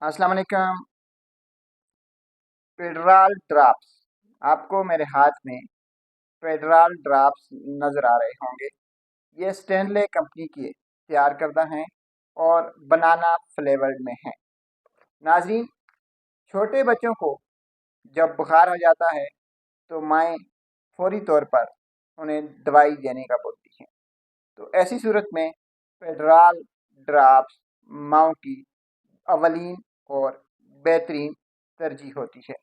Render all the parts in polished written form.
السلام علیکم۔ پیڈرال ڈراپس، آپ کو میرے ہاتھ میں پیڈرال ڈراپس نظر آ رہے ہوں گے۔ یہ اسٹینلے کمپنی کی تیار کردہ ہیں اور بنانا فلیورڈ میں ہیں۔ ناظرین، چھوٹے بچوں کو جب بخار ہو جاتا ہے تو مائیں فوری طور پر انہیں دوائی دینے کا بولتی ہیں، تو ایسی صورت میں پیڈرال ڈراپس ماؤں کی اولین اور بہترین ترجیح ہوتی ہے۔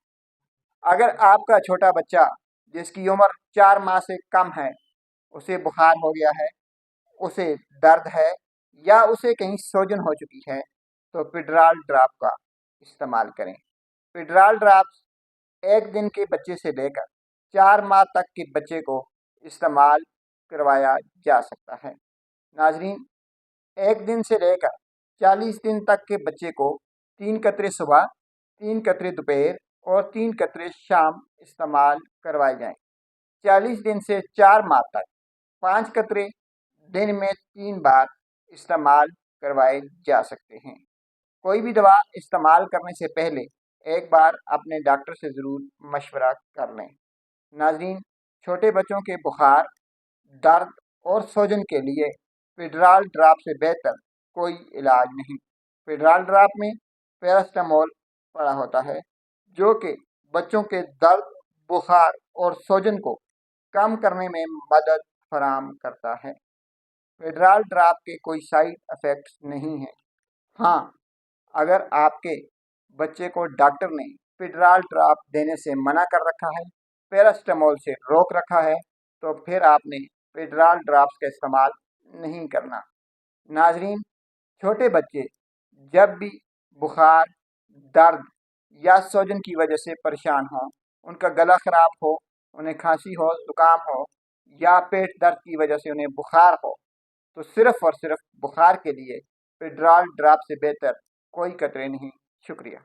اگر آپ کا چھوٹا بچہ جس کی عمر 4 ماہ سے کم ہے، اسے بخار ہو گیا ہے، اسے درد ہے یا اسے کہیں سوجن ہو چکی ہے، تو پیڈرال ڈراپ کا استعمال کریں۔ پیڈرال ڈراپس 1 دن کے بچے سے لے کر 4 ماہ تک کے بچے کو استعمال کروایا جا سکتا ہے۔ ناظرین، 1 دن سے لے کر 40 دن تک کے بچے کو 3 قطرے صبح، 3 قطرے دوپہر اور 3 قطرے شام استعمال کروائے جائیں۔ 40 دن سے 4 ماہ تک 5 قطرے دن میں 3 بار استعمال کروائے جا سکتے ہیں۔ کوئی بھی دوا استعمال کرنے سے پہلے ایک بار اپنے ڈاکٹر سے ضرور مشورہ کر لیں۔ ناظرین، چھوٹے بچوں کے بخار، درد اور سوجن کے لیے پیڈرال ڈراپ سے بہتر کوئی علاج نہیں۔ پیڈرال ڈراپ میں پیراسٹامول پڑا ہوتا ہے، جو کہ بچوں کے درد، بخار اور سوجن کو کم کرنے میں مدد فراہم کرتا ہے۔ پیڈرال ڈراپ کے کوئی سائیڈ افیکٹس نہیں ہیں۔ ہاں، اگر آپ کے بچے کو ڈاکٹر نے پیڈرال ڈراپ دینے سے منع کر رکھا ہے، پیراسٹامول سے روک رکھا ہے، تو پھر آپ نے پیڈرال ڈراپس کا استعمال نہیں کرنا۔ ناظرین، چھوٹے بچے جب بھی بخار، درد یا سوجن کی وجہ سے پریشان ہوں، ان کا گلا خراب ہو، انہیں کھانسی ہو، زکام ہو یا پیٹ درد کی وجہ سے انہیں بخار ہو، تو صرف اور صرف بخار کے لیے پیڈرال ڈراپ سے بہتر کوئی قطرے نہیں۔ شکریہ۔